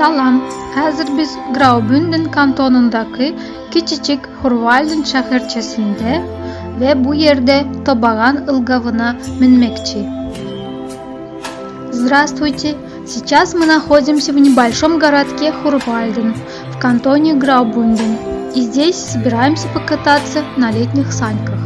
Salam, hazır biz Graubünden kantonundaki küçücük Hurwalden şehirçesinde ve bu yerde Tobagan ılgavına minmekçi. Здравствуйте! Сейчас мы находимся в небольшом городке Хурвальден в кантоне Граубюнден и здесь собираемся покататься на летних саньках.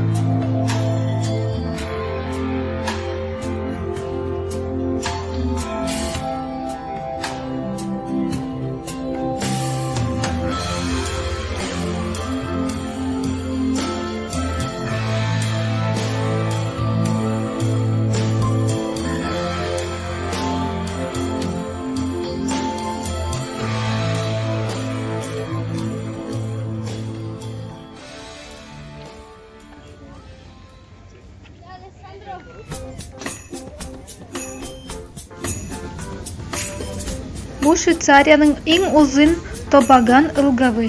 Bu Швейцарияның ең uzun Тобаган ылгавы.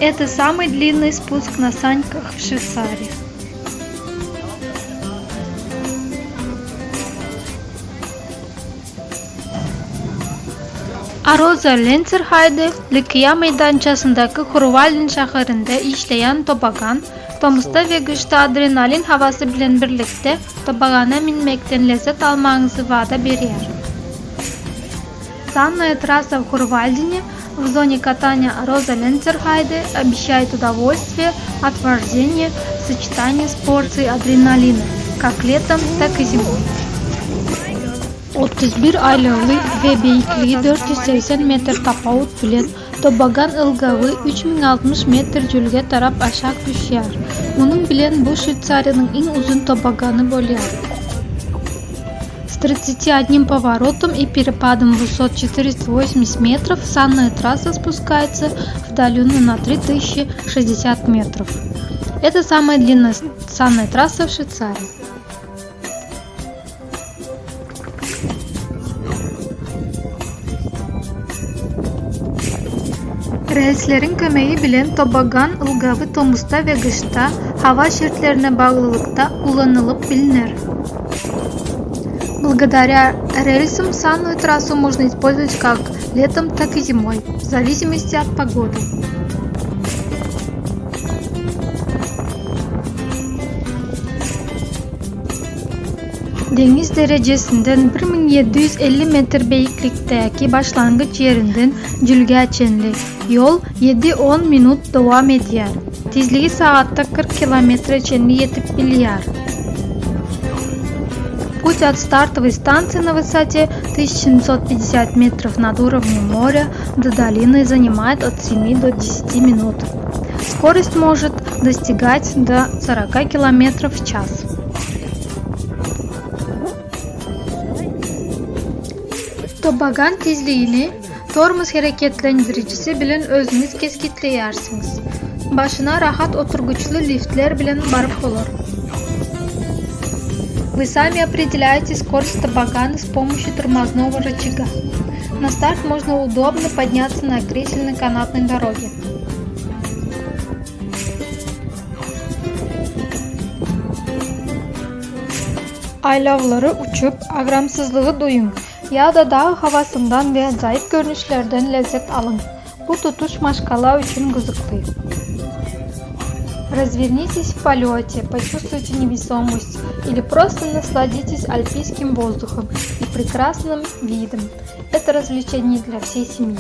Это самый длинный спуск на саньках в Швейцарии. Роза Ленцерхайде Ликия meydançasındaki Hurwalden şəhərində işleyen Tobagan, Tomuzda ve kışta adrenalin havası bilen birlikte Tobagana minmekten lezzet almanızı vada veriyor. Санная трасса в Хурвальдене в зоне катания Роза Ленцерхайде обещает удовольствие от вождения в сочетании с порцией адреналина, как летом, так и зимой. 31 aylığı ve beyikliği 480 metre tapavut bilen Tobagan ılgavı 3060 metre jülge tarap aşağı düşüyor. Bunun bilen bu Швейцарияның ең uzun Tobaganı boluyor. С 31 поворотом и перепадом высот 480 метров санная трасса спускается в долину на 3060 метров. Это самая длинная санная трасса в Швейцарии. Relslerin kömeği bilen Tobagan ılgavı Tomuzda ve kışta hava şartlarına bağlılıkta kullanılıp bilinir. Благодаря рельсам санную трассу можно использовать как летом, так и зимой, в зависимости от погоды. Deniz derecesinden 1750 metre beyiklikteki başlangıç yerinden Jülgeçenli yol 7-10 minut devam ediyor. Tezliği saatte 40 km çenli yetip biliyor. Путь от стартовой станции на высоте 1750 метров над уровнем моря до долины занимает от 7 до 10 минут. Скорость может достигать до 40 км в час. Tobagan tezliğini tormuz hareketlendiricisi bilen özünüz keskitleyersiniz. Başına rahat oturguçlu liftler bilen barıp olur. Вы сами определяете скорость Тобагана с помощью тормозного рычага. На старт можно удобно подняться на кресельно-канатной дороге. Aylavları uçup agramsızlığı duyun ya da dağ havasından ve acayip görünüşlerden lezzet alın. Bu tutuş maşkala için kızıklı. Развернитесь в полете, почувствуйте невесомость или просто насладитесь альпийским воздухом и прекрасным видом. Это развлечение для всей семьи.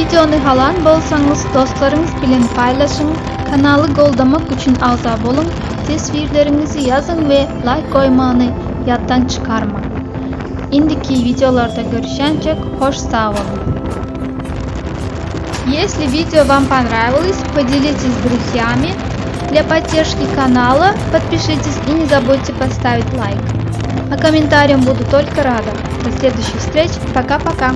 Videonu halan bolsanız dostlarınız bilen paylaşın, kanalı goldamak için ağza bolun, tasvirlerinizi yazın ve like koymanı yaddan çıkarmayın. Indiki videolarda görüşенче hoş sağ olun. Если видео вам понравилось, поделитесь с друзьями. Для поддержки канала подпишитесь и не забудьте поставить лайк. А комментариям буду только рада. До следующих встреч. Пока-пока.